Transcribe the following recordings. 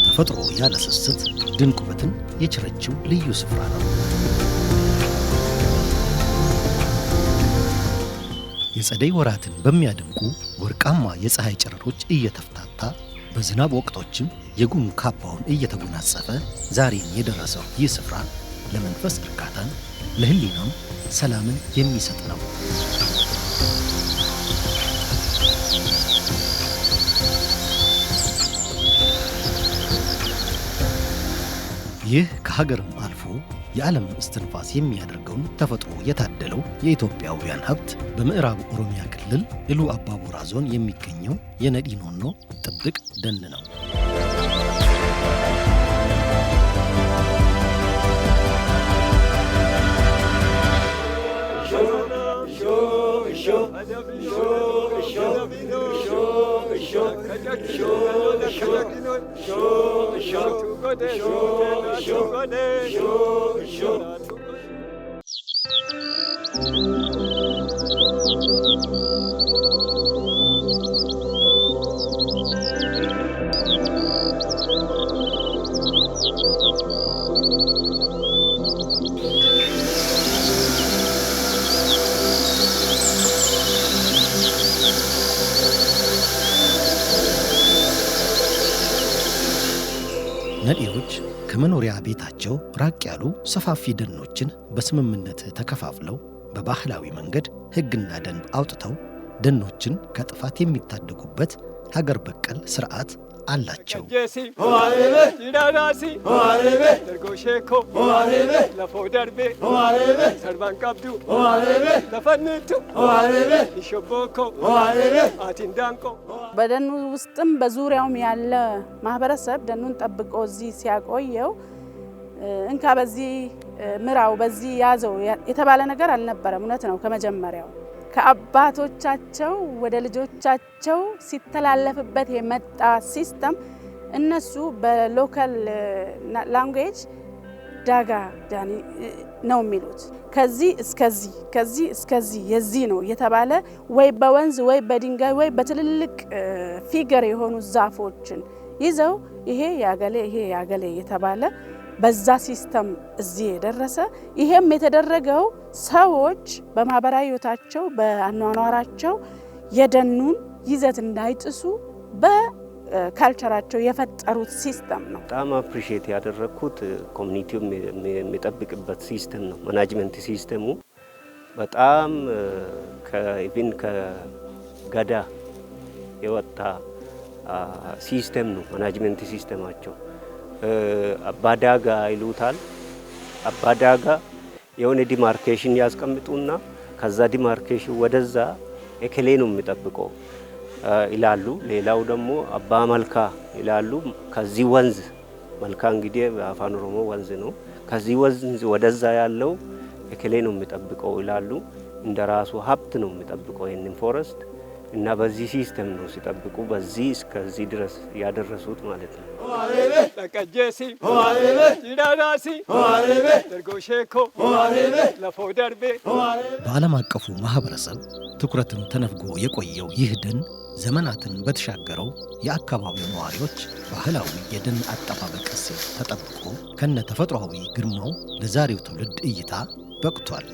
ተፈጥሮ ያለ ስስት ድንቅ ውበትን የቸረችው ልዩ ስፍራ ነው። የጸደይ ወራትን በሚያደምቁ ወርቃማ የፀሐይ ጨረሮች እየተፍታታ በዝናብ ወቅቶችም የጉም ካባውን እየተጎናጸፈ ዛሬን የደረሰው ይህ ስፍራ ለመንፈስ እርካታን ለህሊናም ሰላምን የሚሰጥ ነው። ይህ ከሀገርም አልፎ የዓለም እስትንፋስ የሚያደርገውን ተፈጥሮ የታደለው የኢትዮጵያውያን ሀብት በምዕራብ ኦሮሚያ ክልል ኢሉ አባቦራ ዞን የሚገኘው የነዲ ኖኖ ጥብቅ ደን ነው። ነዲዎች ከመኖሪያ ቤታቸው ራቅ ያሉ ሰፋፊ ደኖችን በስምምነት ተከፋፍለው በባህላዊ መንገድ ሕግና ደንብ አውጥተው ደኖችን ከጥፋት የሚታደጉበት ሀገር በቀል ስርዓት አላቸው። በደኑ ውስጥም በዙሪያውም ያለ ማህበረሰብ ደኑን ጠብቆ እዚህ ሲያቆየው እንካ በዚህ ምራው በዚህ ያዘው የተባለ ነገር አልነበረም። እውነት ነው። ከመጀመሪያው ከአባቶቻቸው ወደ ልጆቻቸው ሲተላለፍበት የመጣ ሲስተም እነሱ በሎካል ላንጉዌጅ ዳጋ ዳኒ ነው የሚሉት። ከዚህ እስከዚህ የዚህ ነው የተባለ ወይ በወንዝ ወይ በድንጋይ ወይ በትልልቅ ፊገር የሆኑ ዛፎችን ይዘው ይሄ ያገሌ የተባለ በዛ ሲስተም እዚህ የደረሰ። ይሄም የተደረገው ሰዎች በማህበራዊ ህይወታቸው በአኗኗራቸው የደኑን ይዘት እንዳይጥሱ በካልቸራቸው የፈጠሩት ሲስተም ነው። በጣም አፕሪሺየት ያደረኩት ኮሚኒቲው የሚጠብቅበት ሲስተም ነው። ማናጅመንት ሲስተሙ በጣም ከኢቭን ከገዳ የወጣ ሲስተም ነው። ማናጅመንት ሲስተማቸው አባዳጋ ይሉታል። አባዳጋ የሆነ ዲማርኬሽን ያስቀምጡና ከዛ ዲማርኬሽን ወደዛ እከሌ ነው የሚጠብቀው ይላሉ። ሌላው ደግሞ አባ መልካ ይላሉ። ከዚህ ወንዝ መልካ እንግዲህ በአፋን ኦሮሞ ወንዝ ነው። ከዚህ ወንዝ ወደዛ ያለው እከሌ ነው የሚጠብቀው ይላሉ። እንደራሱ ሀብት ነው የሚጠብቀው ይሄንን ፎረስት እና በዚህ ሲስተም ነው ሲጠብቁ በዚህ እስከዚህ ድረስ ያደረሱት ማለት ነው። በዓለም አቀፉ ማህበረሰብ ትኩረትን ተነፍጎ የቆየው ይህ ደን ዘመናትን በተሻገረው የአካባቢው ነዋሪዎች ባህላዊ የደን አጠባበቅ እሴት ተጠብቆ ከነ ተፈጥሯዊ ግርማው ለዛሬው ትውልድ እይታ በቅቷል።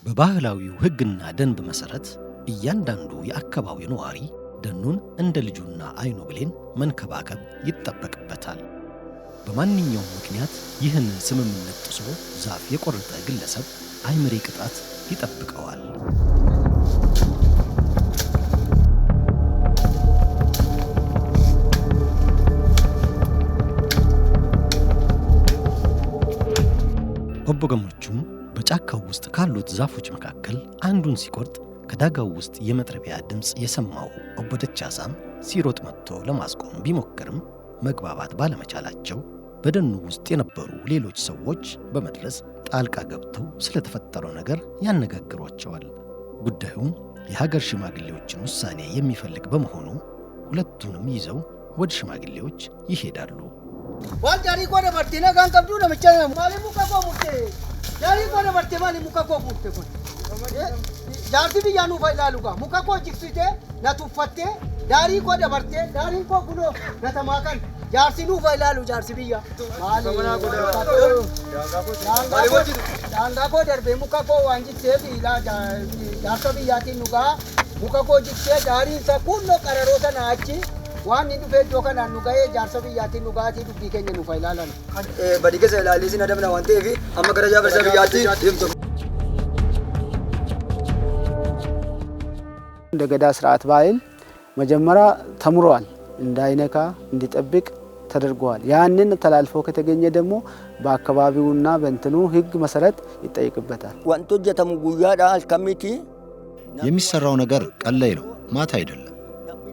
በባህላዊው ሕግና ደንብ መሰረት እያንዳንዱ የአካባቢው ነዋሪ ደኑን እንደ ልጁና አይኑ ብሌን መንከባከብ ይጠበቅበታል። በማንኛውም ምክንያት ይህን ስምምነት ጥሶ ዛፍ የቆረጠ ግለሰብ አይምሬ ቅጣት ይጠብቀዋል። ኦቦ ገመቹም በጫካው ውስጥ ካሉት ዛፎች መካከል አንዱን ሲቆርጥ ከዳጋው ውስጥ የመጥረቢያ ድምፅ የሰማው ኦቦ ደቻሳም ሲሮጥ መጥቶ ለማስቆም ቢሞክርም መግባባት ባለመቻላቸው በደኑ ውስጥ የነበሩ ሌሎች ሰዎች በመድረስ ጣልቃ ገብተው ስለተፈጠረው ነገር ያነጋግሯቸዋል። ጉዳዩም የሀገር ሽማግሌዎችን ውሳኔ የሚፈልግ በመሆኑ ሁለቱንም ይዘው ወደ ሽማግሌዎች ይሄዳሉ። ዋልዳሪ ቆደ በርቲና ጋንቀብዱ ለምቻና ማሊ ሙካኮ ሙቴ ዳሪ ቆደ በርቴ ማሊ ሙካኮ ሙቴ ኮ ዳርቲ ቢያኑ ፋይላሉጋ ሙካኮ ጅክሲቴ ናቱፈቴ ዳሪ ቆደ በርቴ ዳሪ ኮ ጉሎ ነተማከን ጃርሲኑ ፋይላሉ ጃርሲ ቢያ ማሊ ዳንጋኮ ደርቤ ሙካኮ ዋንጂቴ ቢላ ጃርሶ ቢያቲ ኑጋ ሙካኮ ጅክሴ ዳሪ ሰኩሎ ቀረሮተና አቺ waan inni dhufee iddoo kanaan nu ga'ee jaarsa biyyaatiin dhugaatii dubbii keenya nuuf ilaalan. Badii keessa ilaalee sin adamna waan ta'eef amma gara jaarsa biyyaatti deemtu. እንደ ገዳ ስርዓት ባህል መጀመሪያ ተምሯል እንዳይነካ እንዲጠብቅ ተደርጓል። ያንን ተላልፎ ከተገኘ ደግሞ በአካባቢውና በእንትኑ ህግ መሰረት ይጠይቅበታል። ወንቶ ጀተሙ ጉያዳ አልከሚቲ የሚሰራው ነገር ቀለይ ነው፣ ማታ አይደለም።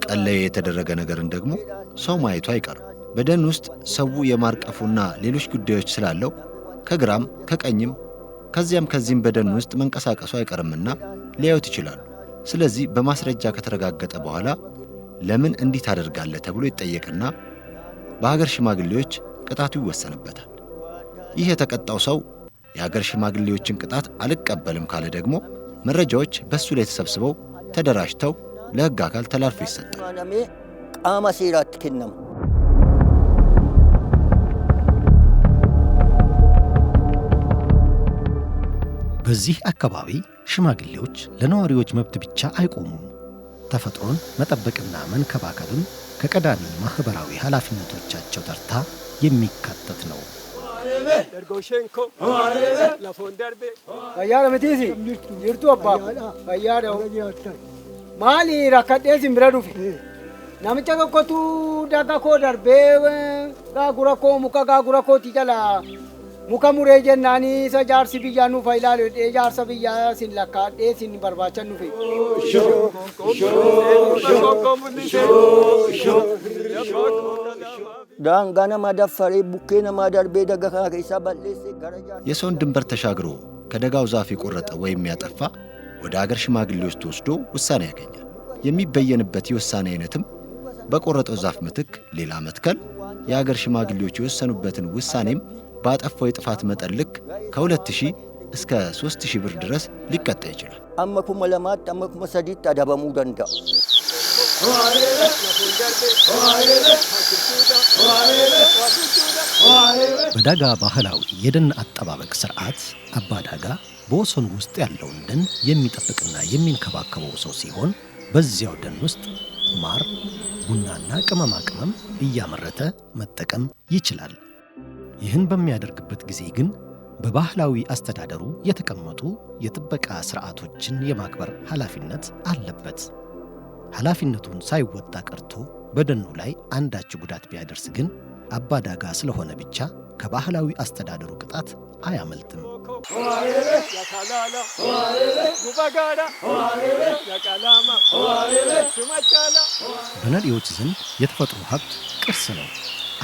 ቀለይ የተደረገ ነገርን ደግሞ ሰው ማየቱ አይቀርም። በደን ውስጥ ሰው የማርቀፉና ሌሎች ጉዳዮች ስላለው ከግራም ከቀኝም ከዚህም በደን ውስጥ መንቀሳቀሱ አይቀርምና ሊያዩት ይችላሉ። ስለዚህ በማስረጃ ከተረጋገጠ በኋላ ለምን እንዲህ ታደርጋለህ ተብሎ ይጠየቅና በሀገር ሽማግሌዎች ቅጣቱ ይወሰንበታል። ይህ የተቀጣው ሰው የሀገር ሽማግሌዎችን ቅጣት አልቀበልም ካለ ደግሞ መረጃዎች በሱ ላይ ተሰብስበው ተደራጅተው ለህግ አካል ተላልፎ ይሰጣል። ቃማ ሲራት ከነም በዚህ አካባቢ ሽማግሌዎች ለነዋሪዎች መብት ብቻ አይቆሙም። ተፈጥሮን መጠበቅና መንከባከብም ከቀዳሚ ማህበራዊ ኃላፊነቶቻቸው ተርታ የሚካተት ነው። ፈያረ መቲሲ ይርቱ አባ ፈያረው ማሊ rakadhe simbira dhufe namicha tokkotu daga koo darbee gaagura koo muka gaagura kooti jala muka muree jennaani isa jaarsi biyyaa nuuf ilaalu jedhee jaarsa biyyaa sin lakkaadhee sin barbaachan dhufe. daangaa nama daffaree bukkee namaa darbee daga kana keessaa balleessee gara የሰውን ድንበር ተሻግሮ ከደጋው ዛፍ የቆረጠ ወይም ያጠፋ ወደ አገር ሽማግሌዎች ተወስዶ ውሳኔ ያገኛል። የሚበየንበት የውሳኔ አይነትም በቆረጠው ዛፍ ምትክ ሌላ መትከል፣ የአገር ሽማግሌዎች የወሰኑበትን ውሳኔም ባጠፋው የጥፋት መጠን ልክ ከ2000 እስከ 3000 ብር ድረስ ሊቀጣ ይችላል። አመኩመ ለማት አመኩመ ሰዲት አዳበሙ ደንዳ በዳጋ ባህላዊ የደን አጠባበቅ ስርዓት አባዳጋ በወሰኑ ውስጥ ያለውን ደን የሚጠብቅና የሚንከባከበው ሰው ሲሆን በዚያው ደን ውስጥ ማር፣ ቡናና ቅመማ ቅመም እያመረተ መጠቀም ይችላል። ይህን በሚያደርግበት ጊዜ ግን በባህላዊ አስተዳደሩ የተቀመጡ የጥበቃ ስርዓቶችን የማክበር ኃላፊነት አለበት። ኃላፊነቱን ሳይወጣ ቀርቶ በደኑ ላይ አንዳች ጉዳት ቢያደርስ ግን አባዳጋ ስለሆነ ብቻ ከባህላዊ አስተዳደሩ ቅጣት አያመልጥም። በነዲዎች ዘንድ የተፈጥሮ ሀብት ቅርስ ነው፣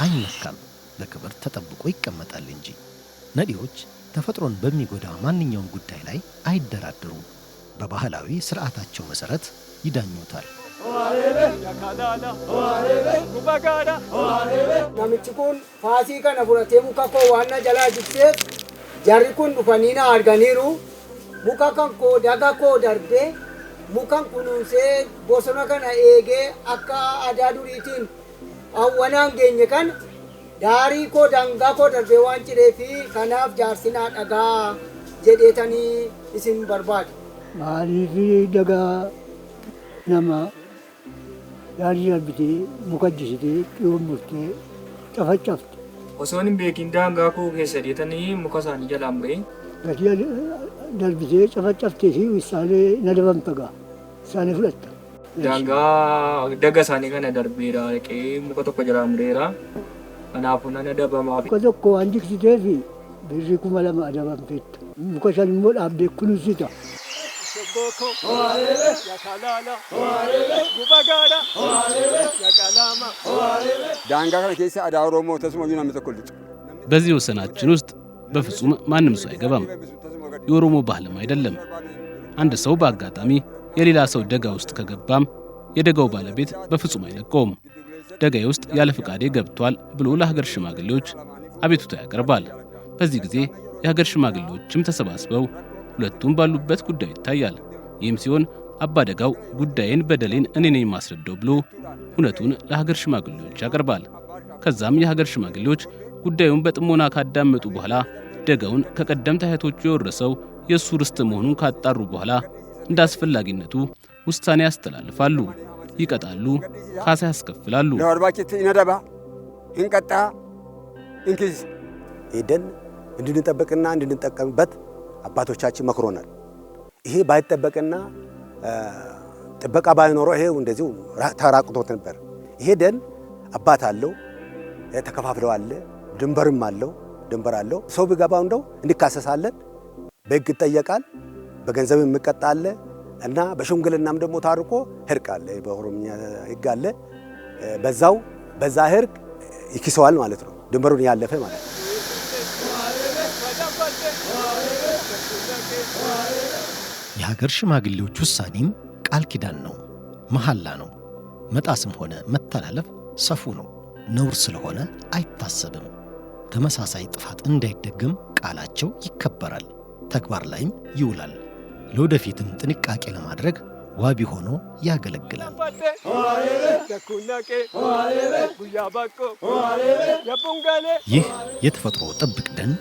አይነካም፣ በክብር ተጠብቆ ይቀመጣል እንጂ። ነዲዎች ተፈጥሮን በሚጎዳ ማንኛውም ጉዳይ ላይ አይደራደሩም። በባህላዊ ስርዓታቸው መሰረት ይዳኙታል። namichi kun faasii kana fudhatee muka koo waan jalaa jigsee jarri kun dhufaniina arganiiru muka kan koo daga koo darbee mukan kunuunsee bosona kana eegee akka aadaa duriitiin awwanaan geenye kan daarii koo dangaa koo darbee waan cireefi kanaaf jaarsinaa dhagaa jedheetanii isin barbaadu. maaliifi dagaa nama daarii darbitee muka jisitee xiyoon bultee cafacafte. Osoo hin beekin daangaa koo keessa deetanii muka isaanii jalaan ba'e. Gatii darbitee cafacaftee fi isaalee na dabamtagaa isaalee fudhatta. Daangaa daga isaanii kana darbeera dhaqee muka tokko jalaa mureera. Kanaafuu nana dabamaa. Muka tokko waan jigsitee fi birrii 2000 adabamteetta. Muka shan immoo dhaabdee kunuunsita. ዳንጋ ከነ ኬሳ አዳ ኦሮሞ ተስሞ ዩና መተኮልጥ በዚህ ወሰናችን ውስጥ በፍጹም ማንም ሰው አይገባም። የኦሮሞ ባህልም አይደለም። አንድ ሰው በአጋጣሚ የሌላ ሰው ደጋ ውስጥ ከገባም የደጋው ባለቤት በፍጹም አይለቀውም። ደጋዬ ውስጥ ያለ ፍቃዴ ገብቷል ብሎ ለሀገር ሽማግሌዎች አቤቱታ ያቀርባል። በዚህ ጊዜ የሀገር ሽማግሌዎችም ተሰባስበው ሁለቱም ባሉበት ጉዳዩ ይታያል። ይህም ሲሆን አባደጋው ጉዳይን በደሌን እኔ ነኝ ማስረዳው ብሎ እውነቱን ለሀገር ሽማግሌዎች ያቀርባል። ከዛም የሀገር ሽማግሌዎች ጉዳዩን በጥሞና ካዳመጡ በኋላ ደጋውን ከቀደምት አያቶቹ የወረሰው የእሱ ርስት መሆኑን ካጣሩ በኋላ እንደ አስፈላጊነቱ ውሳኔ ያስተላልፋሉ፣ ይቀጣሉ፣ ካሳ ያስከፍላሉ። ለወርባጭት ይነደባ እንቀጣ እንኪዝ ደን እንድንጠብቅና እንድንጠቀምበት አባቶቻችን መክሮናል። ይሄ ባይጠበቅና ጥበቃ ባይኖረው ይሄው እንደዚሁ ተራቁቶት ነበር። ይሄ ደን አባት አለው፣ ተከፋፍለው አለ፣ ድንበርም አለው፣ ድንበር አለው። ሰው ቢገባው እንደው እንዲካሰሳለን፣ በሕግ ይጠየቃል፣ በገንዘብ የሚቀጣል እና በሽምግልናም ደግሞ ታርቆ ህርቅ አለ፣ በኦሮምኛ ሕግ አለ። በዛ ህርቅ ይክሰዋል ማለት ነው፣ ድንበሩን ያለፈ ማለት ነው። የሀገር ሽማግሌዎች ውሳኔም ቃል ኪዳን ነው፣ መሐላ ነው። መጣስም ሆነ መተላለፍ ሰፉ ነው፣ ነውር ስለሆነ አይታሰብም። ተመሳሳይ ጥፋት እንዳይደገም ቃላቸው ይከበራል፣ ተግባር ላይም ይውላል። ለወደፊትም ጥንቃቄ ለማድረግ ዋቢ ሆኖ ያገለግላል። ይህ የተፈጥሮ ጥብቅ ደን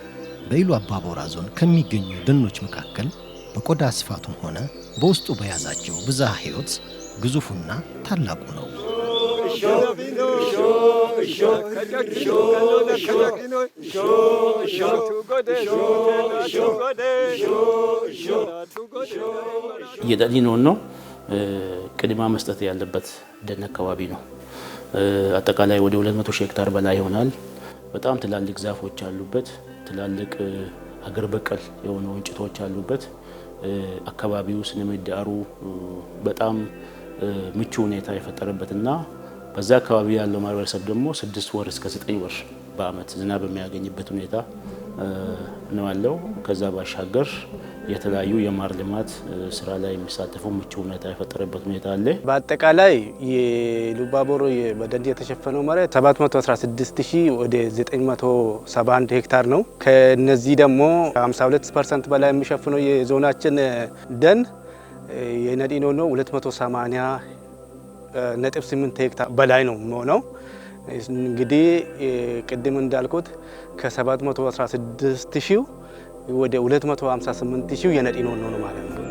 በኢሉ አባቦራ ዞን ከሚገኙ ደኖች መካከል በቆዳ ስፋቱም ሆነ በውስጡ በያዛቸው ብዝሃ ሕይወት ግዙፉና ታላቁ ነው። የደሊኖን ነው ቅድማ መስጠት ያለበት ደን አካባቢ ነው። አጠቃላይ ወደ 200 ሄክታር በላይ ይሆናል። በጣም ትላልቅ ዛፎች አሉበት። ትላልቅ ሀገር በቀል የሆኑ እንጭቶች አሉበት። አካባቢው ስነ ምህዳሩ በጣም ምቹ ሁኔታ የፈጠረበትና በዛ አካባቢ ያለው ማህበረሰብ ደግሞ 6 ወር እስከ 9 ወር በአመት ዝናብ የሚያገኝበት ሁኔታ ነው ያለው። ከዛ ባሻገር የተለያዩ የማር ልማት ስራ ላይ የሚሳተፉ ምቹ ሁኔታ የፈጠረበት ሁኔታ አለ። በአጠቃላይ የኢሉባቦር በደን የተሸፈነው መሬት 716,000 ወደ 971 ሄክታር ነው። ከነዚህ ደግሞ 52% በላይ የሚሸፍነው የዞናችን ደን የነዲኖ ነው። 280.8 ሄክታር በላይ ነው የሚሆነው። እንግዲህ ቅድም እንዳልኩት ከ716,000 ወደ 258,000 የነዲኖ ነው ማለት ነው።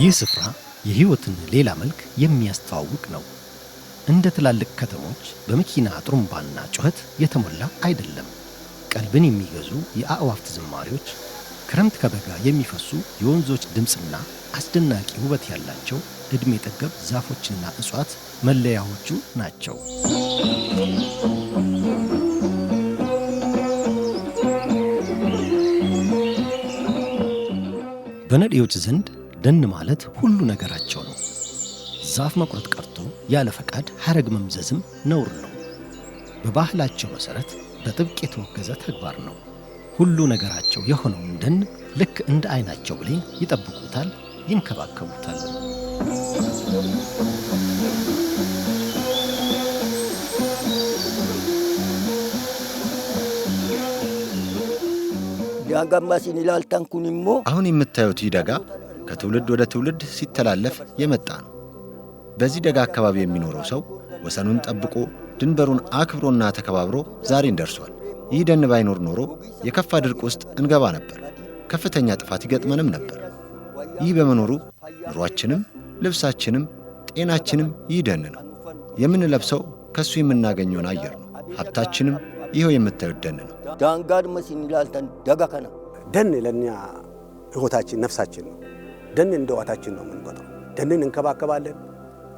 ይህ ስፍራ የህይወትን ሌላ መልክ የሚያስተዋውቅ ነው። እንደ ትላልቅ ከተሞች በመኪና ጥሩምባና ጩኸት የተሞላ አይደለም። ቀልብን የሚገዙ የአእዋፍት ዝማሬዎች፣ ክረምት ከበጋ የሚፈሱ የወንዞች ድምፅና አስደናቂ ውበት ያላቸው ዕድሜ ጠገብ ዛፎችና እጽዋት መለያዎቹ ናቸው። በነዲዎች ዘንድ ደን ማለት ሁሉ ነገራቸው ነው። ዛፍ መቁረጥ ቀርቶ ያለ ፈቃድ ሐረግ መምዘዝም ነውር ነው። በባህላቸው መሠረት በጥብቅ የተወገዘ ተግባር ነው። ሁሉ ነገራቸው የሆነውን ደን ልክ እንደ ዓይናቸው ብሌን ይጠብቁታል፣ ይንከባከቡታል። አሁን የምታዩት ይህ ደጋ ከትውልድ ወደ ትውልድ ሲተላለፍ የመጣ ነው። በዚህ ደጋ አካባቢ የሚኖረው ሰው ወሰኑን ጠብቆ ድንበሩን አክብሮና ተከባብሮ ዛሬን ደርሷል። ይህ ደን ባይኖር ኖሮ የከፋ ድርቅ ውስጥ እንገባ ነበር፣ ከፍተኛ ጥፋት ይገጥመንም ነበር። ይህ በመኖሩ ኑሯችንም፣ ልብሳችንም፣ ጤናችንም ይህ ደን ነው። የምንለብሰው ከሱ የምናገኘውን አየር ነው። ሀብታችንም ይኸው የምታዩት ደን ነው። ደን ለእኛ ሕይወታችን፣ ነፍሳችን ነው። ደን እንደ ሕይወታችን ነው የምንቆጥረው። ደንን እንከባከባለን፣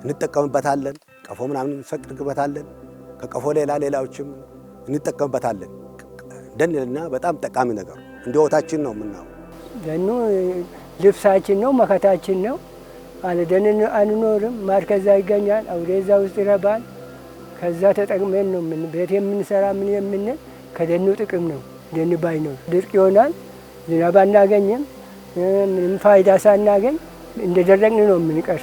እንጠቀምበታለን። ቀፎ ምናምን እንፈቅድበታለን። ከቀፎ ሌላዎችም እንጠቀምበታለን። ደን ለእኛ በጣም ጠቃሚ ነገር እንደ ሕይወታችን ነው የምናየው። ደኑ ልብሳችን ነው፣ መከታችን ነው። አለ ደን አንኖርም። ማር ከዛ ይገኛል፣ አውሬዛ ውስጥ ይረባል። ከዛ ተጠቅመን ነው ምን ቤት የምንሰራ ምን የምንል ከደኑ ጥቅም ነው። ደን ባይኖር ድርቅ ይሆናል፣ ዝናብ አናገኝም። ምንም ፋይዳ ሳናገኝ እንደደረቅን ነው የምንቀር።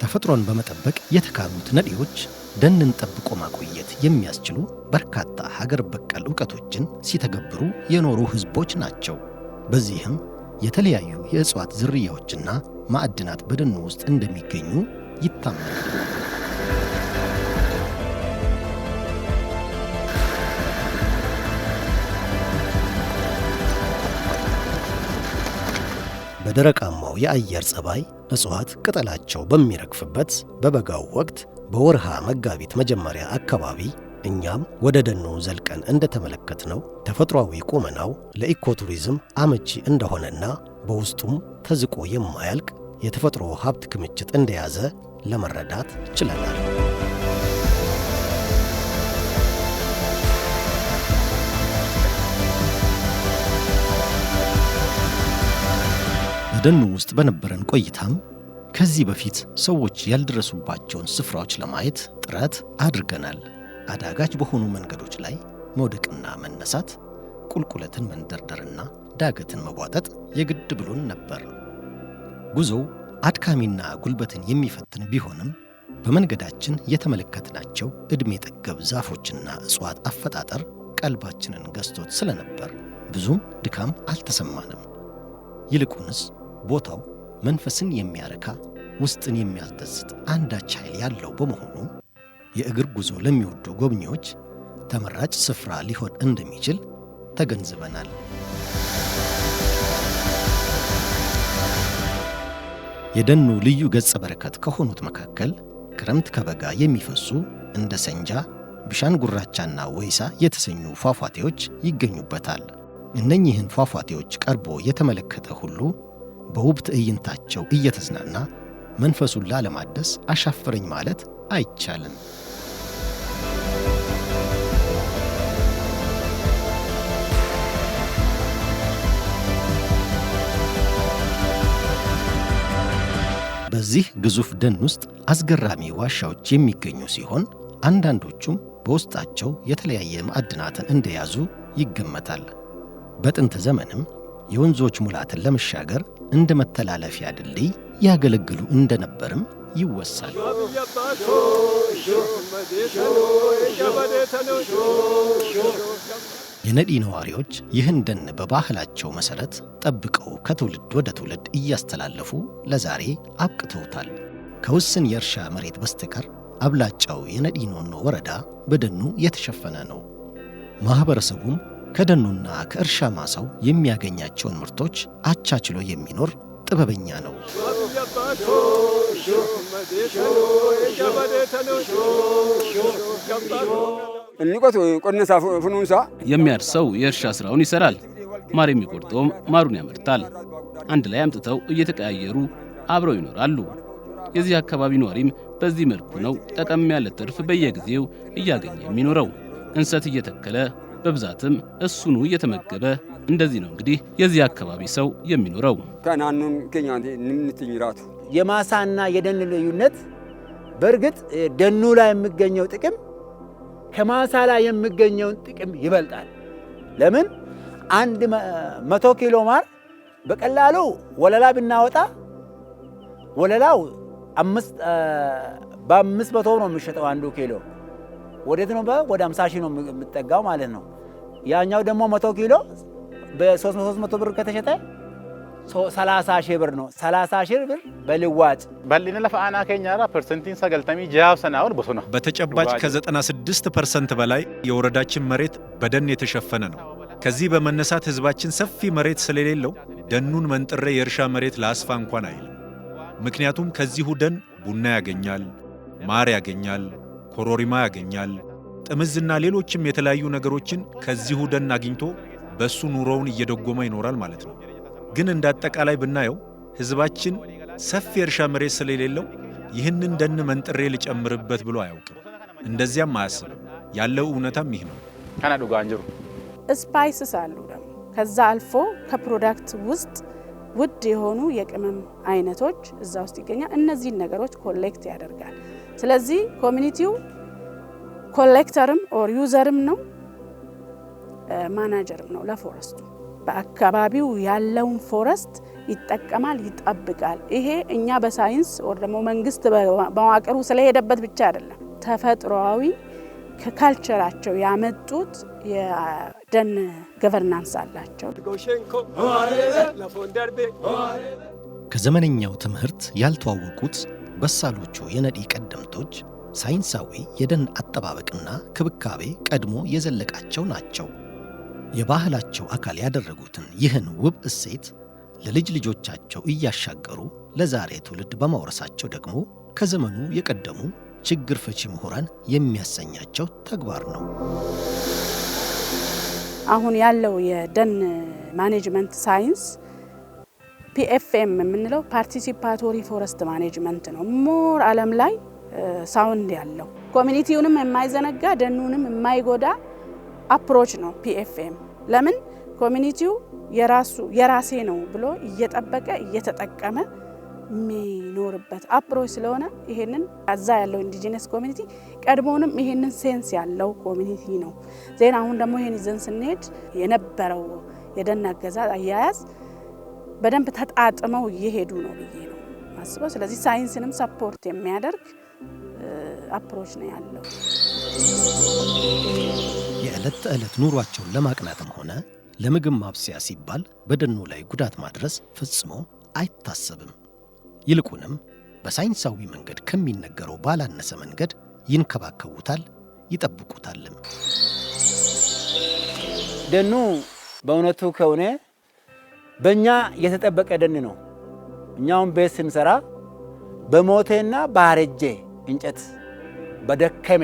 ተፈጥሮን በመጠበቅ የተካኑት ነዲዎች ደንን ጠብቆ ማቆየት የሚያስችሉ በርካታ ሀገር በቀል ዕውቀቶችን ሲተገብሩ የኖሩ ህዝቦች ናቸው። በዚህም የተለያዩ የእጽዋት ዝርያዎችና ማዕድናት በደኑ ውስጥ እንደሚገኙ ይታመናል። በደረቃማው የአየር ጸባይ እጽዋት ቅጠላቸው በሚረግፍበት በበጋው ወቅት በወርሃ መጋቢት መጀመሪያ አካባቢ እኛም ወደ ደኑ ዘልቀን እንደተመለከትነው ተፈጥሯዊ ቁመናው ለኢኮቱሪዝም አመቺ እንደሆነና በውስጡም ተዝቆ የማያልቅ የተፈጥሮ ሀብት ክምችት እንደያዘ ለመረዳት ችለናል። በደኑ ውስጥ በነበረን ቆይታም ከዚህ በፊት ሰዎች ያልደረሱባቸውን ስፍራዎች ለማየት ጥረት አድርገናል። አዳጋች በሆኑ መንገዶች ላይ መውደቅና መነሳት፣ ቁልቁለትን መንደርደርና ዳገትን መቧጠጥ የግድ ብሎን ነበር። ጉዞው አድካሚና ጉልበትን የሚፈትን ቢሆንም በመንገዳችን የተመለከትናቸው ዕድሜ ጠገብ ዛፎችና እጽዋት አፈጣጠር ቀልባችንን ገዝቶት ስለነበር ብዙም ድካም አልተሰማንም። ይልቁንስ ቦታው መንፈስን የሚያረካ ውስጥን የሚያስደስት አንዳች ኃይል ያለው በመሆኑ የእግር ጉዞ ለሚወዱ ጎብኚዎች ተመራጭ ስፍራ ሊሆን እንደሚችል ተገንዝበናል። የደኑ ልዩ ገጸ በረከት ከሆኑት መካከል ክረምት ከበጋ የሚፈሱ እንደ ሰንጃ፣ ብሻን ጉራቻና ወይሳ የተሰኙ ፏፏቴዎች ይገኙበታል። እነኚህን ፏፏቴዎች ቀርቦ የተመለከተ ሁሉ በውብ ትዕይንታቸው እየተዝናና መንፈሱን ላለማደስ አሻፈረኝ ማለት አይቻልም። በዚህ ግዙፍ ደን ውስጥ አስገራሚ ዋሻዎች የሚገኙ ሲሆን አንዳንዶቹም በውስጣቸው የተለያየ ማዕድናትን እንደያዙ ይገመታል። በጥንት ዘመንም የወንዞች ሙላትን ለመሻገር እንደ መተላለፊያ ድልድይ ያገለግሉ እንደነበርም ይወሳል። የነዲ ነዋሪዎች ይህን ደን በባህላቸው መሰረት ጠብቀው ከትውልድ ወደ ትውልድ እያስተላለፉ ለዛሬ አብቅተውታል። ከውስን የእርሻ መሬት በስተቀር አብላጫው የነዲ ኖኖ ወረዳ በደኑ የተሸፈነ ነው። ማህበረሰቡም ከደኑና ከእርሻ ማሳው የሚያገኛቸውን ምርቶች አቻችሎ የሚኖር ጥበበኛ ነው። የሚያርሰው የእርሻ ስራውን ይሰራል፣ ማር የሚቆርጠውም ማሩን ያመርታል። አንድ ላይ አምጥተው እየተቀያየሩ አብረው ይኖራሉ። የዚህ አካባቢ ነዋሪም በዚህ መልኩ ነው ጠቀም ያለ ትርፍ በየጊዜው እያገኘ የሚኖረው። እንሰት እየተከለ በብዛትም እሱኑ እየተመገበ እንደዚህ ነው እንግዲህ የዚህ አካባቢ ሰው የሚኖረው። የማሳና የደን ልዩነት በእርግጥ ደኑ ላይ የሚገኘው ጥቅም ከማሳ ላይ የሚገኘውን ጥቅም ይበልጣል። ለምን 100 ኪሎ ማር በቀላሉ ወለላ ብናወጣ ወለላው 500 ነው የሚሸጠው አንዱ ኪሎ። ወዴት ነው? ወደ 50 ሺህ ነው የምትጠጋው ማለት ነው። ያኛው ደግሞ 100 ኪሎ በ300 ብር ከተሸጠ 30 ሺህ ብር ነው። 30 ሺህ ብር በልዋጭ ባሊነ ለፋአና ከኛራ ፐርሰንቲን 96 ሰናውን ቦሶና በተጨባጭ ከ96% በላይ የወረዳችን መሬት በደን የተሸፈነ ነው። ከዚህ በመነሳት ህዝባችን ሰፊ መሬት ስለሌለው ደኑን መንጥሬ የእርሻ መሬት ላስፋ እንኳን አይልም። ምክንያቱም ከዚሁ ደን ቡና ያገኛል፣ ማር ያገኛል፣ ኮሮሪማ ያገኛል፣ ጥምዝና ሌሎችም የተለያዩ ነገሮችን ከዚሁ ደን አግኝቶ በሱ ኑሮውን እየደጎመ ይኖራል ማለት ነው። ግን እንዳጠቃላይ ብናየው ህዝባችን ሰፊ የእርሻ መሬት ስለሌለው ይህንን ደን መንጥሬ ልጨምርበት ብሎ አያውቅም። እንደዚያም አያስብም። ያለው እውነታም ይህ ነው። ከና ዱጋንጅሩ ስፓይስስ አሉ ደግሞ ከዛ አልፎ ከፕሮዳክት ውስጥ ውድ የሆኑ የቅመም አይነቶች እዛ ውስጥ ይገኛል። እነዚህን ነገሮች ኮሌክት ያደርጋል። ስለዚህ ኮሚኒቲው ኮሌክተርም ኦር ዩዘርም ነው ማናጀርም ነው ለፎረስቱ። በአካባቢው ያለውን ፎረስት ይጠቀማል፣ ይጠብቃል። ይሄ እኛ በሳይንስ ኦር ደግሞ መንግስት በመዋቅሩ ስለሄደበት ብቻ አይደለም፣ ተፈጥሯዊ ከካልቸራቸው ያመጡት የደን ገቨርናንስ አላቸው። ከዘመነኛው ትምህርት ያልተዋወቁት በሳሎቹ የነዲ ቀደምቶች ሳይንሳዊ የደን አጠባበቅና ክብካቤ ቀድሞ የዘለቃቸው ናቸው። የባህላቸው አካል ያደረጉትን ይህን ውብ እሴት ለልጅ ልጆቻቸው እያሻገሩ ለዛሬ ትውልድ በማውረሳቸው ደግሞ ከዘመኑ የቀደሙ ችግር ፈቺ ምሁራን የሚያሰኛቸው ተግባር ነው። አሁን ያለው የደን ማኔጅመንት ሳይንስ ፒኤፍኤም የምንለው ፓርቲሲፓቶሪ ፎረስት ማኔጅመንት ነው። ሞር ዓለም ላይ ሳውንድ ያለው ኮሚኒቲውንም የማይዘነጋ ደኑንም የማይጎዳ አፕሮች ነው ፒኤፍኤም። ለምን ኮሚኒቲው የራሴ ነው ብሎ እየጠበቀ እየተጠቀመ የሚኖርበት አፕሮች ስለሆነ ይሄንን አዛ ያለው ኢንዲጂነስ ኮሚኒቲ ቀድሞንም ይሄንን ሴንስ ያለው ኮሚኒቲ ነው። ዜና አሁን ደግሞ ይሄን ይዘን ስንሄድ የነበረው የደን አገዛዝ አያያዝ በደንብ ተጣጥመው እየሄዱ ነው ብዬ ነው ማስበው። ስለዚህ ሳይንስንም ሰፖርት የሚያደርግ አፕሮች ነው ያለው። የዕለት ተዕለት ኑሯቸውን ለማቅናትም ሆነ ለምግብ ማብሰያ ሲባል በደኑ ላይ ጉዳት ማድረስ ፈጽሞ አይታሰብም። ይልቁንም በሳይንሳዊ መንገድ ከሚነገረው ባላነሰ መንገድ ይንከባከቡታል፣ ይጠብቁታልም። ደኑ በእውነቱ ከሆነ በእኛ የተጠበቀ ደን ነው። እኛውን ቤት ስንሰራ በሞቴና ባረጀ እንጨት በደከመ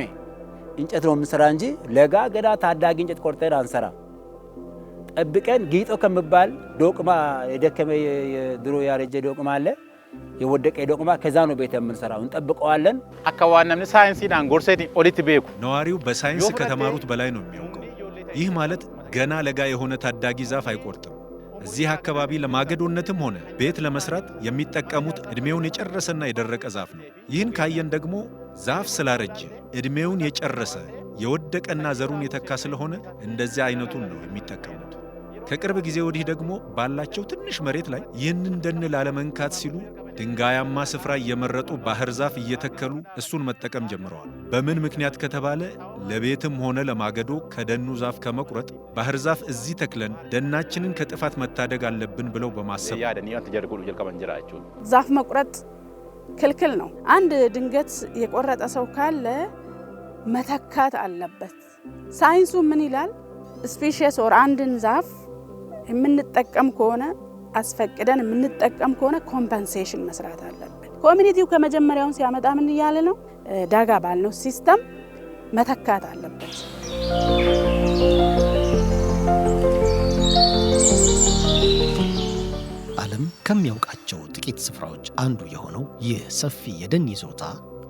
እንጨት ነው የምንሰራ እንጂ ለጋ ገዳ ታዳጊ እንጨት ቆርጠን አንሰራ። ጠብቀን ጊጦ ከመባል ዶቅማ የደከመ የድሮ ያረጀ ዶቅማ አለ፣ የወደቀ ዶቅማ ከዛ ነው ቤት የምንሰራው። እንጠብቀዋለን። አካዋናምን ሳይንስ ዳን ጎርሴቲ ኦሊት ቤኩ ነዋሪው በሳይንስ ከተማሩት በላይ ነው የሚያውቀው። ይህ ማለት ገና ለጋ የሆነ ታዳጊ ዛፍ አይቆርጥም። እዚህ አካባቢ ለማገዶነትም ሆነ ቤት ለመስራት የሚጠቀሙት እድሜውን የጨረሰና የደረቀ ዛፍ ነው። ይህን ካየን ደግሞ ዛፍ ስላረጀ እድሜውን የጨረሰ የወደቀና ዘሩን የተካ ስለሆነ እንደዚህ አይነቱን ነው የሚጠቀሙት። ከቅርብ ጊዜ ወዲህ ደግሞ ባላቸው ትንሽ መሬት ላይ ይህንን ደን ላለመንካት ሲሉ ድንጋያማ ስፍራ እየመረጡ ባህር ዛፍ እየተከሉ እሱን መጠቀም ጀምረዋል። በምን ምክንያት ከተባለ ለቤትም ሆነ ለማገዶ ከደኑ ዛፍ ከመቁረጥ ባህር ዛፍ እዚህ ተክለን ደናችንን ከጥፋት መታደግ አለብን ብለው በማሰብ ዛፍ መቁረጥ ክልክል ነው። አንድ ድንገት የቆረጠ ሰው ካለ መተካት አለበት። ሳይንሱ ምን ይላል? ስፔሺስ ኦር አንድን ዛፍ የምንጠቀም ከሆነ አስፈቅደን የምንጠቀም ከሆነ ኮምፐንሴሽን መስራት አለብን። ኮሚኒቲው ከመጀመሪያውን ሲያመጣ ምን እያለ ነው? ዳጋ ባልነው ሲስተም መተካት አለበት። ዓለም ከሚያውቃቸው ጥቂት ስፍራዎች አንዱ የሆነው ይህ ሰፊ የደን ይዞታ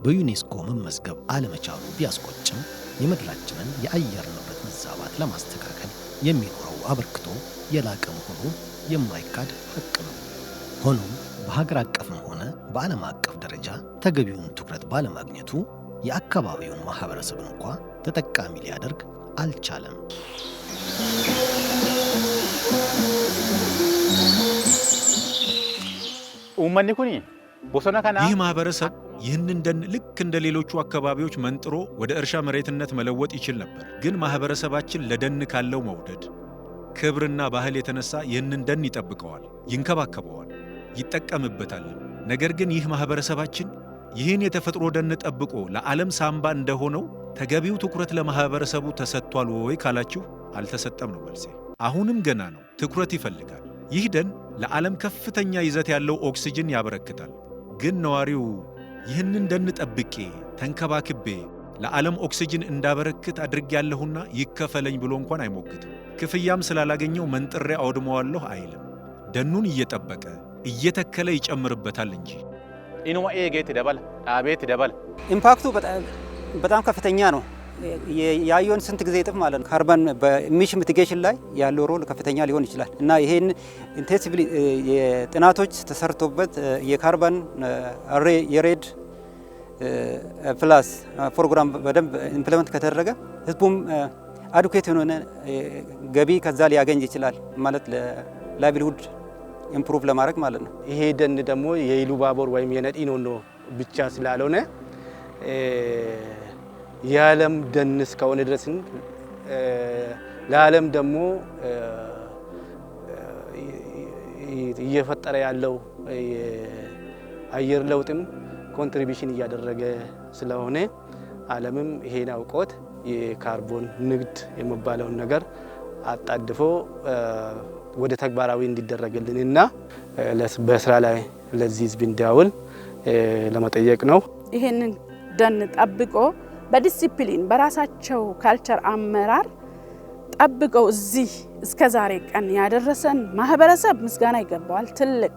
በዩኔስኮ መመዝገብ አለመቻሉ ቢያስቆጭም የምድራችንን የአየር ንብረት መዛባት ለማስተካከል የሚኖረው አበርክቶ የላቀ መሆኑ የማይካድ ሐቅ ነው። ሆኖም በሀገር አቀፍም ሆነ በዓለም አቀፍ ደረጃ ተገቢውን ትኩረት ባለማግኘቱ የአካባቢውን ማህበረሰብ እንኳ ተጠቃሚ ሊያደርግ አልቻለም። ይህ ማህበረሰብ ይህንን ደን ልክ እንደ ሌሎቹ አካባቢዎች መንጥሮ ወደ እርሻ መሬትነት መለወጥ ይችል ነበር። ግን ማህበረሰባችን ለደን ካለው መውደድ፣ ክብርና ባህል የተነሳ ይህንን ደን ይጠብቀዋል፣ ይንከባከበዋል፣ ይጠቀምበታል። ነገር ግን ይህ ማህበረሰባችን ይህን የተፈጥሮ ደን ጠብቆ ለዓለም ሳምባ እንደሆነው ተገቢው ትኩረት ለማህበረሰቡ ተሰጥቷል ወይ ካላችሁ አልተሰጠም ነው መልሴ። አሁንም ገና ነው፣ ትኩረት ይፈልጋል። ይህ ደን ለዓለም ከፍተኛ ይዘት ያለው ኦክሲጅን ያበረክታል። ግን ነዋሪው ይህንን ደን ጠብቄ ተንከባክቤ ለዓለም ኦክሲጅን እንዳበረክት አድርጌያለሁና ይከፈለኝ ብሎ እንኳን አይሞግትም። ክፍያም ስላላገኘው መንጥሬ አውድመዋለሁ አይልም። ደኑን እየጠበቀ እየተከለ ይጨምርበታል እንጂ ኢንዋ ኤጌት ደበል አቤት ደበል ኢምፓክቱ በጣም በጣም ከፍተኛ ነው። የአየውን ስንት ጊዜ እጥፍ ማለት ነው። ካርበን በኢሚሽን ሚቲጌሽን ላይ ያለው ሮል ከፍተኛ ሊሆን ይችላል እና ይሄን ኢንቴንሲቭሊ የጥናቶች ተሰርቶበት የካርበን የሬድ ፕላስ ፕሮግራም በደንብ ኢምፕሊመንት ከተደረገ ህዝቡም አዱኬት የሆነ ገቢ ከዛ ሊያገኝ ይችላል ማለት ለላይቭሊሁድ ኢምፕሩቭ ለማድረግ ማለት ነው። ይሄ ደን ደግሞ የኢሉባቦር ወይም የነዲኖኖ ብቻ ስላልሆነ የዓለም ደን እስከሆነ ድረስ ለዓለም ደግሞ እየፈጠረ ያለው የአየር ለውጥም ኮንትሪቢሽን እያደረገ ስለሆነ ዓለምም ይሄን አውቆት የካርቦን ንግድ የሚባለውን ነገር አጣድፎ ወደ ተግባራዊ እንዲደረግልን እና በስራ ላይ ለዚህ ህዝብ እንዲያውል ለመጠየቅ ነው። ይሄንን ደን ጠብቆ በዲሲፕሊን በራሳቸው ካልቸር አመራር ጠብቀው እዚህ እስከ ዛሬ ቀን ያደረሰን ማህበረሰብ ምስጋና ይገባዋል። ትልቅ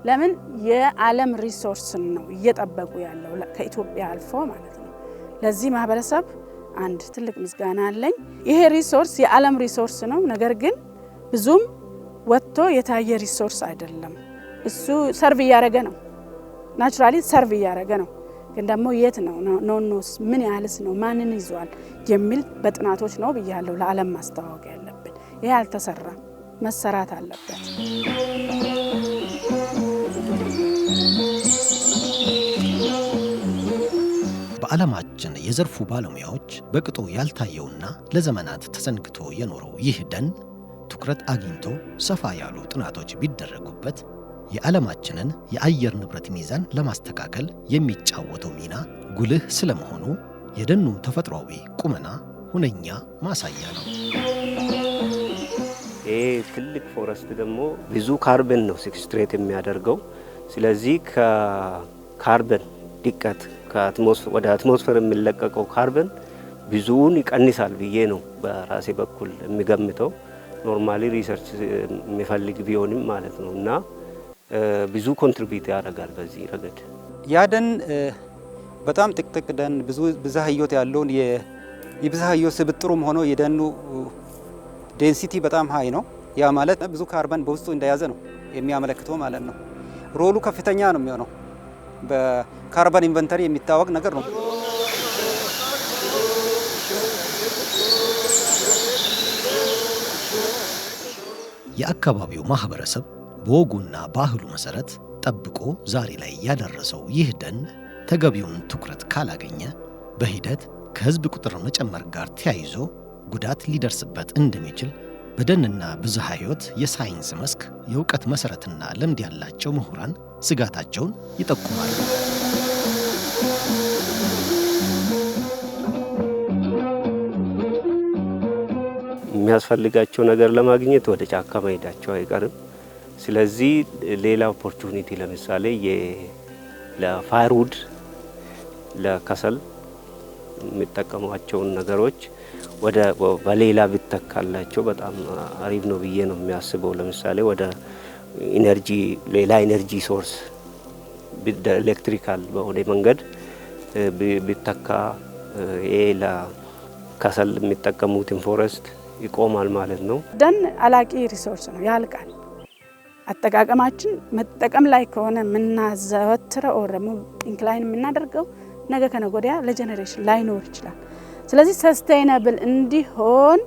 ለምን የዓለም ሪሶርስን ነው እየጠበቁ ያለው ከኢትዮጵያ አልፎ ማለት ነው። ለዚህ ማህበረሰብ አንድ ትልቅ ምስጋና አለኝ። ይሄ ሪሶርስ የዓለም ሪሶርስ ነው። ነገር ግን ብዙም ወጥቶ የታየ ሪሶርስ አይደለም። እሱ ሰርቭ እያደረገ ነው፣ ናቹራሊ ሰርቭ እያደረገ ነው። ግን ደግሞ የት ነው ኖኖስ ምን ያህልስ ነው ማንን ይዟል የሚል በጥናቶች ነው ብያለሁ። ለዓለም ማስተዋወቅ ያለብን ይሄ አልተሰራም፣ መሰራት አለበት። በዓለማችን የዘርፉ ባለሙያዎች በቅጡ ያልታየውና ለዘመናት ተዘንግቶ የኖረው ይህ ደን ትኩረት አግኝቶ ሰፋ ያሉ ጥናቶች ቢደረጉበት የዓለማችንን የአየር ንብረት ሚዛን ለማስተካከል የሚጫወተው ሚና ጉልህ ስለመሆኑ የደኑ ተፈጥሯዊ ቁመና ሁነኛ ማሳያ ነው። ይህ ትልቅ ፎረስት ደግሞ ብዙ ካርበን ነው ሴክስትሬት የሚያደርገው። ስለዚህ ከካርበን ድቀት ወደ አትሞስፌር የሚለቀቀው ካርበን ብዙውን ይቀንሳል ብዬ ነው በራሴ በኩል የሚገምተው። ኖርማሊ ሪሰርች የሚፈልግ ቢሆንም ማለት ነው እና ብዙ ኮንትሪቢዩት ያደርጋል በዚህ ረገድ። ያ ደን በጣም ጥቅጥቅ ደን ብዙ ብዝሃ ሕይወት ያለውን የብዝሃ ሕይወት ስብጥሩም ሆኖ የደኑ ዴንሲቲ በጣም ሀይ ነው። ያ ማለት ብዙ ካርበን በውስጡ እንደያዘ ነው የሚያመለክተው ማለት ነው። ሮሉ ከፍተኛ ነው የሚሆነው። በካርበን ኢንቨንተሪ የሚታወቅ ነገር ነው። የአካባቢው ማህበረሰብ በወጉና ባህሉ መሰረት ጠብቆ ዛሬ ላይ ያደረሰው ይህ ደን ተገቢውን ትኩረት ካላገኘ በሂደት ከህዝብ ቁጥር መጨመር ጋር ተያይዞ ጉዳት ሊደርስበት እንደሚችል በደንና ብዝሃ ሕይወት የሳይንስ መስክ የእውቀት መሰረትና ልምድ ያላቸው ምሁራን ስጋታቸውን ይጠቁማሉ። የሚያስፈልጋቸው ነገር ለማግኘት ወደ ጫካ መሄዳቸው አይቀርም። ስለዚህ ሌላ ኦፖርቹኒቲ ለምሳሌ ለፋይርውድ ለከሰል የሚጠቀሟቸውን ነገሮች በሌላ ቢተካላቸው በጣም አሪፍ ነው ብዬ ነው የሚያስበው። ለምሳሌ ወደ ኢነርጂ ሌላ ኢነርጂ ሶርስ ኤሌክትሪካል በሆነ መንገድ ቢተካ ይሄ ለከሰል የሚጠቀሙትን ፎረስት ይቆማል ማለት ነው። ደን አላቂ ሪሶርስ ነው፣ ያልቃል። አጠቃቀማችን መጠቀም ላይ ከሆነ የምናዘወትረው ኦር ደግሞ ኢንክላይን የምናደርገው ነገ ከነገ ወዲያ ለጀኔሬሽን ላይኖር ይችላል። ስለዚህ ሰስቴይነብል እንዲሆን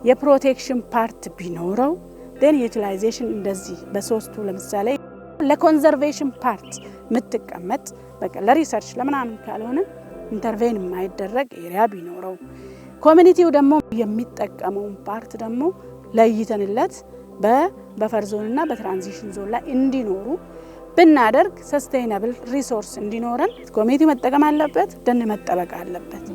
የፕሮቴክሽን ፓርት ቢኖረው ደን ዩቲላይዜሽን እንደዚህ በሶስቱ ለምሳሌ ለኮንዘርቬሽን ፓርት የምትቀመጥ በቃ ለሪሰርች ለምናምን ካልሆነ ኢንተርቬን የማይደረግ ኤሪያ ቢኖረው ኮሚኒቲው ደግሞ የሚጠቀመውን ፓርት ደግሞ ለይተንለት በበፈር ዞንና በትራንዚሽን ዞን ላይ እንዲኖሩ ብናደርግ ሰስቴይነብል ሪሶርስ እንዲኖረን ኮሚኒቲ መጠቀም አለበት፣ ደን መጠበቅ አለበት።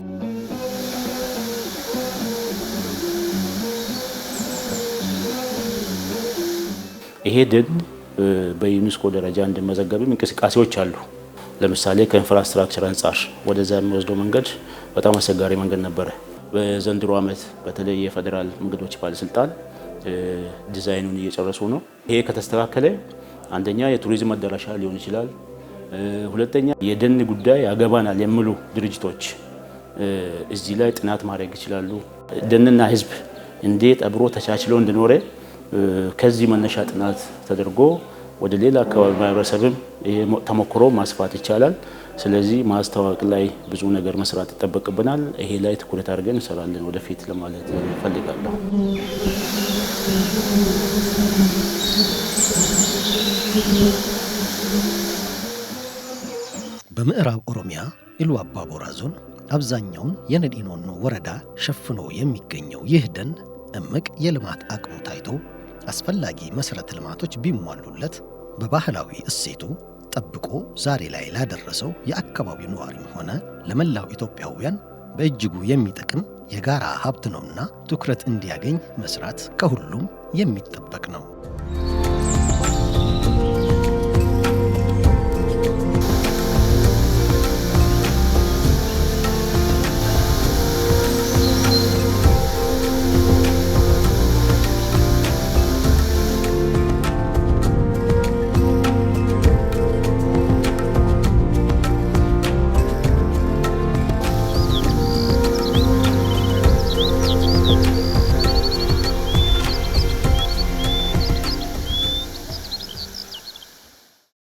ይሄ ደን በዩኔስኮ ደረጃ እንዲመዘገብም እንቅስቃሴዎች አሉ። ለምሳሌ ከኢንፍራስትራክቸር አንጻር ወደዛ የሚወስደው መንገድ በጣም አስቸጋሪ መንገድ ነበረ። በዘንድሮ ዓመት በተለይ የፌዴራል መንገዶች ባለስልጣን ዲዛይኑን እየጨረሱ ነው። ይሄ ከተስተካከለ አንደኛ የቱሪዝም መዳረሻ ሊሆን ይችላል። ሁለተኛ የደን ጉዳይ ያገባናል የሚሉ ድርጅቶች እዚህ ላይ ጥናት ማድረግ ይችላሉ። ደንና ህዝብ እንዴት አብሮ ተቻችሎ እንዲኖር ከዚህ መነሻ ጥናት ተደርጎ ወደ ሌላ አካባቢ ማህበረሰብም ተሞክሮ ማስፋት ይቻላል። ስለዚህ ማስተዋወቅ ላይ ብዙ ነገር መስራት ይጠበቅብናል። ይሄ ላይ ትኩረት አድርገን እንሰራለን ወደፊት ለማለት ፈልጋለሁ። በምዕራብ ኦሮሚያ ኢሉ አባቦራ ዞን አብዛኛውን የነዲኖኖ ወረዳ ሸፍኖ የሚገኘው ይህ ደን እምቅ የልማት አቅሙ ታይቶ አስፈላጊ መሰረተ ልማቶች ቢሟሉለት በባህላዊ እሴቱ ጠብቆ ዛሬ ላይ ላደረሰው የአካባቢው ነዋሪም ሆነ ለመላው ኢትዮጵያውያን በእጅጉ የሚጠቅም የጋራ ሀብት ነውና ትኩረት እንዲያገኝ መስራት ከሁሉም የሚጠበቅ ነው።